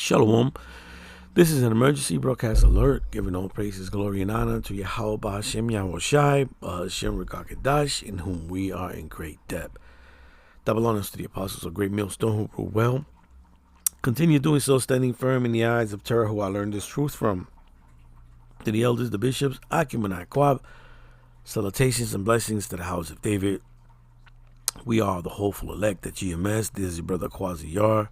Shalom. This is an emergency broadcast alert, giving all praises, glory, and honor to Yahweh Hashem Yahushai, Hashem Rekakadash, in whom we are in great debt. Double honors to the apostles of Great Millstone who rule well. Continue doing so, standing firm in the eyes of Terah, who I learned this truth from. To the elders, the bishops, Akim and Aquab, salutations and blessings to the house of David. We are the hopeful elect at GMS. This is your brother Quasi Yar,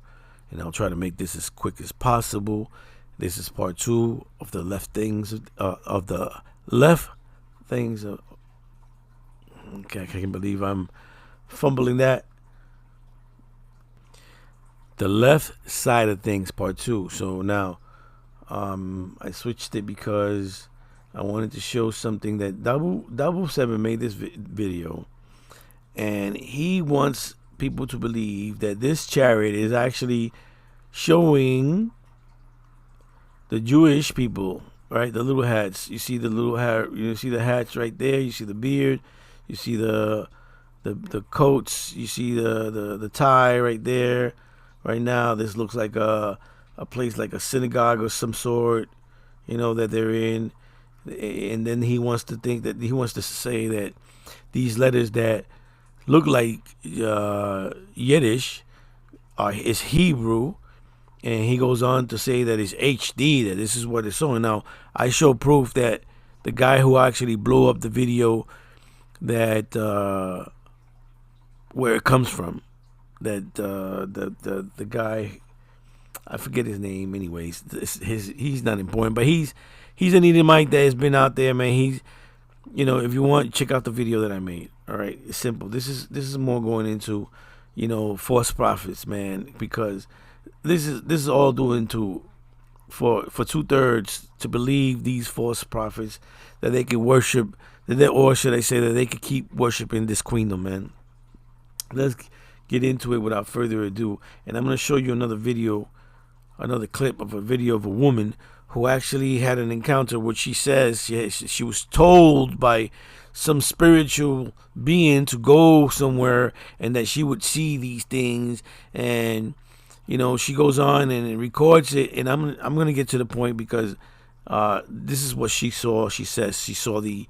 and I'll try to make this as quick as possible. This is part 2 of the left things Okay, I can't believe I'm fumbling that. The left side of things, part 2. So now, I switched it because I wanted to show something that Double Seven made this video, and he wants people to believe that this chariot is actually showing the Jewish people, right? The little hats. You see the little hat. You see the hats right there. You see the beard. You see the coats. You see the tie right there. Right now, this looks like a place like a synagogue or some sort, that they're in. And then he wants to say that these letters that look like Yiddish is Hebrew. And he goes on to say that it's HD, that this is what it's showing. Now, I show proof that the guy who actually blew up the video, that where it comes from, that the guy, I forget his name. Anyways, he's not important, but he's an Edomite that has been out there, man. He's, if you want, check out the video that I made. All right, it's simple. This is more going into, false prophets, man, because this is all doing for 2/3 to believe these false prophets that they can worship, or should I say that they could keep worshiping this queendom, man. Let's get into it without further ado, and I'm going to show you another clip of a video of a woman who actually had an encounter, which she says she was told by some spiritual being to go somewhere and that she would see these things, and she goes on and records it, and I'm going to get to the point because this is what she saw. She says she saw the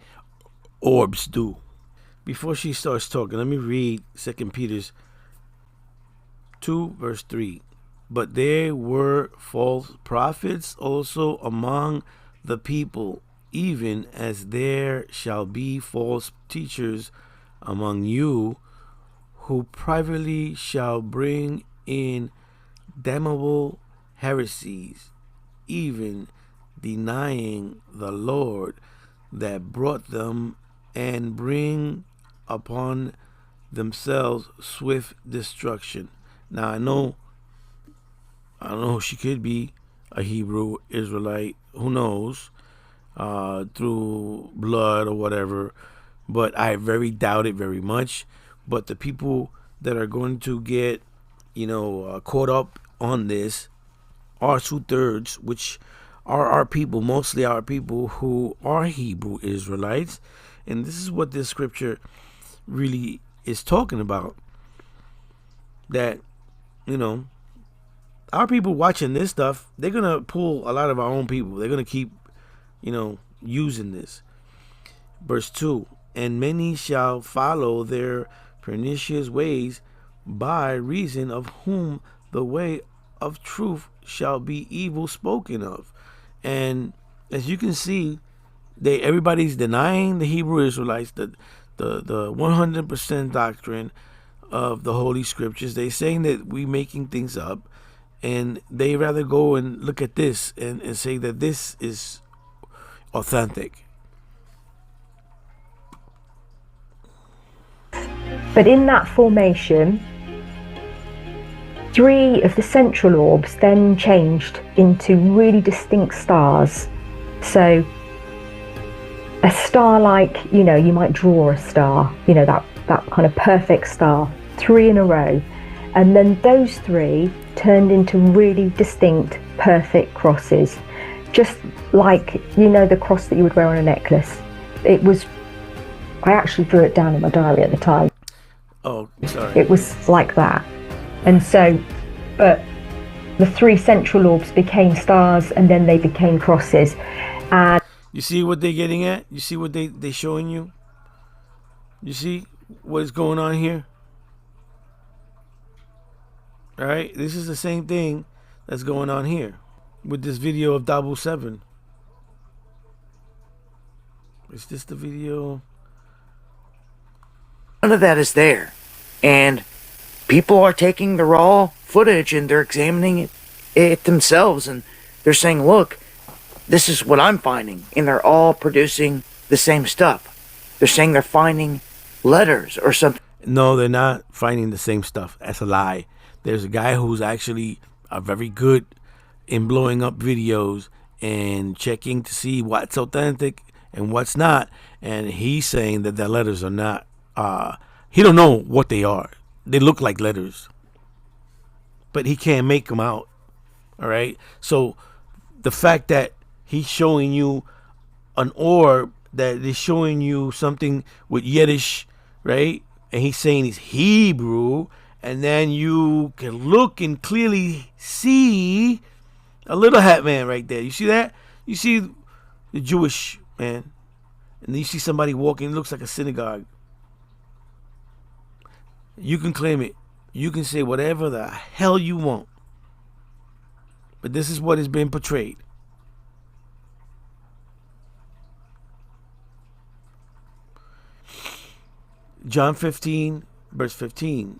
orbs do. Before she starts talking, let me read 2 Peter 2 verse 3. But there were false prophets also among the people, even as there shall be false teachers among you, who privately shall bring in damnable heresies, even denying the Lord that brought them, and bring upon themselves swift destruction. Now I don't know, she could be a Hebrew Israelite, who knows, through blood or whatever, but I very doubt it very much. But the people that are going to get caught up on this are 2/3, which are our people, mostly our people who are Hebrew Israelites. And this is what this scripture really is talking about, that our people watching this stuff, they're gonna pull a lot of our own people. They're gonna keep using this. Verse 2, and many shall follow their pernicious ways, by reason of whom the way of truth shall be evil spoken of. And as you can see, everybody's denying the Hebrew Israelites the 100% doctrine of the Holy Scriptures. They're saying that we making things up, and they rather go and look at this and say that this is authentic. But in that formation, 3 of the central orbs then changed into really distinct stars. So a star, like, you might draw a star, that kind of perfect star, 3 in a row. And then those 3 turned into really distinct, perfect crosses. Just like, the cross that you would wear on a necklace. I actually drew it down in my diary at the time. Oh, sorry. It was like that. And so, but the three central orbs became stars, and then they became crosses. And you see what they're getting at? You see what they're showing you? You see what is going on here? All right, this is the same thing that's going on here with this video of Dabu 7. Is this the video? None of that is there. And people are taking the raw footage and they're examining it themselves. And they're saying, look, this is what I'm finding. And they're all producing the same stuff. They're saying they're finding letters or something. No, they're not finding the same stuff. That's a lie. There's a guy who's actually very good in blowing up videos and checking to see what's authentic and what's not. And he's saying that the letters are not. He don't know what they are. They look like letters, but he can't make them out. All right. So the fact that he's showing you an orb that is showing you something with Yiddish, right? And he's saying it's Hebrew. And then you can look and clearly see a little hat man right there. You see that? You see the Jewish man. And then you see somebody walking. It looks like a synagogue. You can claim it. You can say whatever the hell you want. But this is what is being portrayed. John 15, verse 15.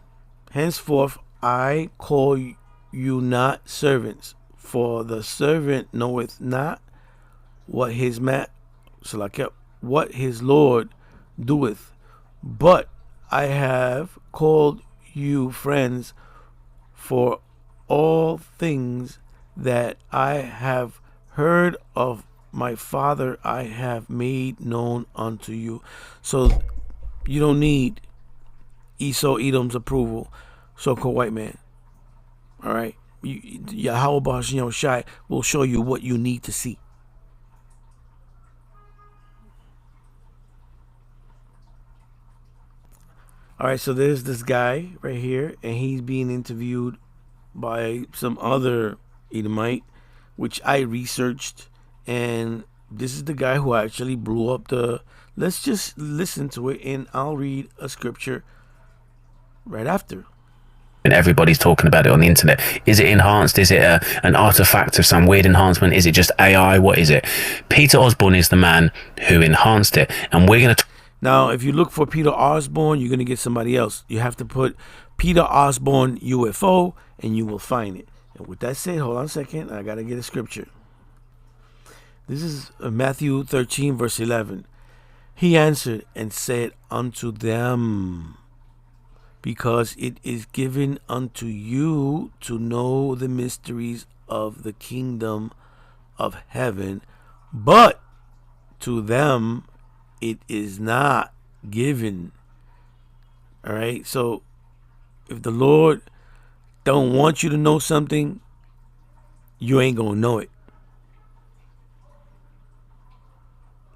Henceforth I call you not servants, for the servant knoweth not what his what his Lord doeth, but I have called you friends, for all things that I have heard of my Father I have made known unto you. So you don't need Esau Edom's approval, so-called white man. All right, Yahweh Ba'ashem Shai will show you what you need to see. All right, so there's this guy right here, and he's being interviewed by some other Edomite, which I researched, and this is the guy who actually blew up the. Let's just listen to it, and I'll read a scripture right after. And everybody's talking about it on the internet. Is it enhanced? Is it an artifact of some weird enhancement? Is it just AI? What is it? Peter Osborne is the man who enhanced it, and we're going to. Now, if you look for Peter Osborne, you're going to get somebody else. You have to put Peter Osborne UFO, and you will find it. And with that said, hold on a second. I got to get a scripture. This is Matthew 13, verse 11. He answered and said unto them, because it is given unto you to know the mysteries of the kingdom of heaven, but to them it is not given. All right, so if the Lord don't want you to know something, you ain't gonna know it,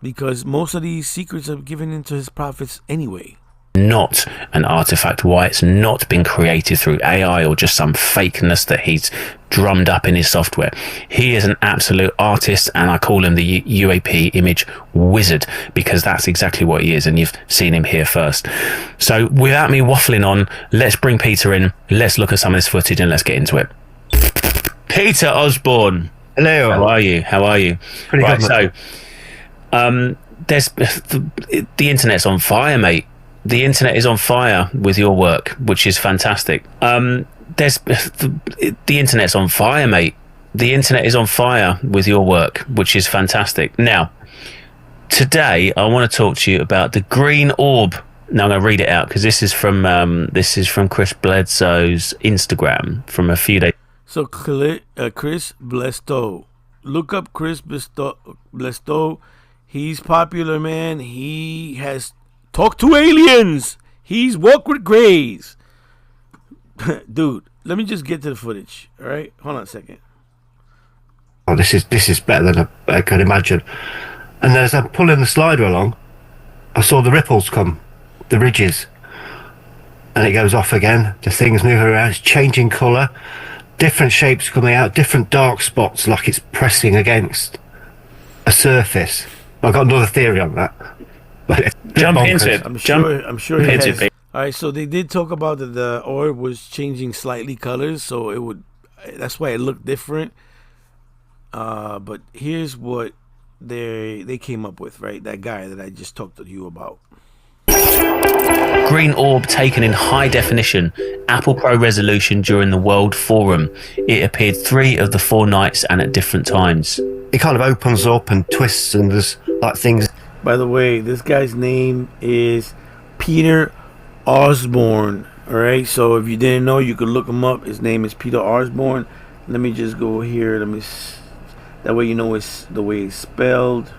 because most of these secrets are given into his prophets anyway. Not an artifact, why it's not been created through AI or just some fakeness that he's drummed up in his software. He is an absolute artist, and I call him the UAP image wizard, because that's exactly what he is, and you've seen him here first. So without me waffling on, let's bring Peter in, let's look at some of this footage, and let's get into it. Peter Osborne. Hello. How are you? Pretty right, good. So there's the internet's on fire, mate. The internet is on fire with your work, which is fantastic. There's the internet's on fire, mate. The internet is on fire with your work, which is fantastic. Now, today I want to talk to you about the green orb. Now I'm going to read it out because this is from Chris Bledsoe's Instagram from a few days. So Chris Blestoe, look up Chris Blestoe. He's popular, man. He has talked to aliens. He's walked with grays. Dude, let me just get to the footage. All right, hold on a second. Oh, this is better than I could imagine. And as I'm pulling the slider along, I saw the ripples come, the ridges, and it goes off again. The thing's moving around, it's changing colour, different shapes coming out, different dark spots, like it's pressing against a surface. I've got another theory on that. But it's Jump bonkers. into it. I'm sure he into has. it. All right, so they did talk about that the orb was changing slightly colors, so it would. That's why it looked different. But here's what they came up with, right? That guy that I just talked to you about. Green orb taken in high definition, Apple Pro resolution during the World Forum. It appeared 3 of the 4 nights and at different times. It kind of opens up and twists, and there's like things. By the way, this guy's name is Peter Osborne. All right, so if you didn't know, you could look him up. His name is Peter Osborne. Let me just go here. That way you know it's the way it's spelled.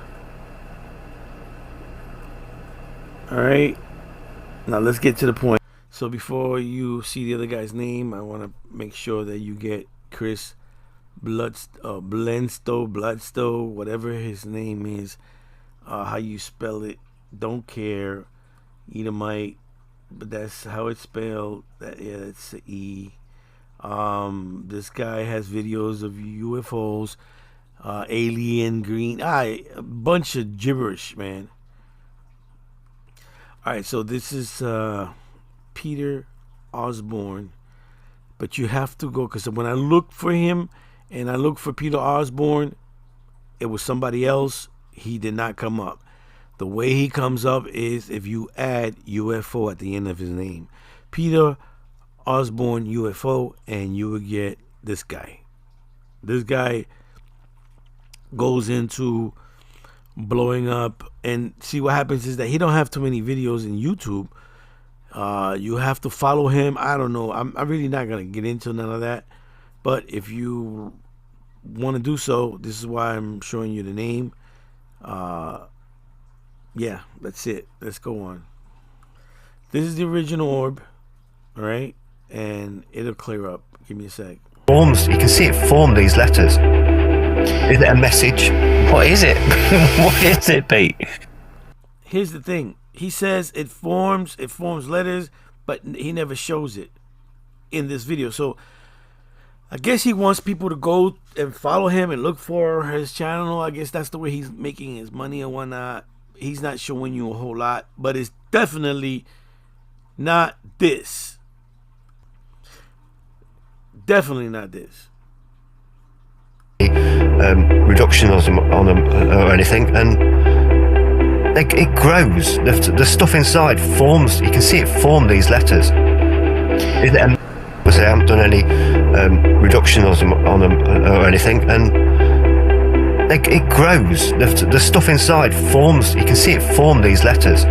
All right. Now let's get to the point. So before you see the other guy's name, I want to make sure that you get Chris Bledstow, whatever his name is, how you spell it. Don't care. Edomite, but that's how it's spelled. It's the E. This guy has videos of UFOs, alien green, a bunch of gibberish, man. All right, so this is Peter Osborne, but you have to go, because when I looked for him and I looked for Peter Osborne, it was somebody else. He did not come up. The way he comes up is if you add UFO at the end of his name. Peter Osborne UFO, and you will get this guy. This guy goes into blowing up, and see what happens is that he don't have too many videos in YouTube. You have to follow him. I don't know. I'm really not gonna get into none of that. But if you want to do so, this is why I'm showing you the name. Yeah, that's it. Let's go on. This is the original orb, all right, and it'll clear up. Give me a sec. Forms. You can see it form these letters. Is it a message? What is it? What is it, Pete? Here's the thing. He says it forms letters, but he never shows it in this video. So I guess he wants people to go and follow him and look for his channel. I guess that's the way he's making his money and whatnot. He's not showing you a whole lot, but it's definitely not this. Definitely not this. Reductionism on them or anything, and it grows. The stuff inside forms. You can see it form these letters. Is it I haven't done any reductionism on them or anything, and it grows. The stuff inside forms. You can see it form these letters.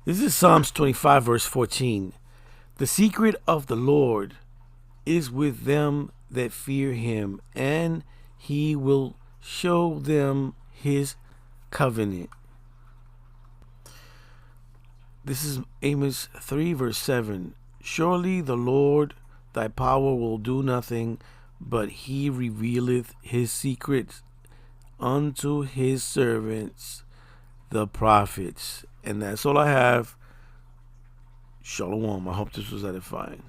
This is Psalms 25 verse 14. The secret of the Lord is with them that fear him, and he will show them his covenant. This is Amos 3 verse 7. Surely the Lord thy power will do nothing, but he revealeth his secrets unto his servants, the prophets. And that's all I have. Shalom. I hope this was edifying.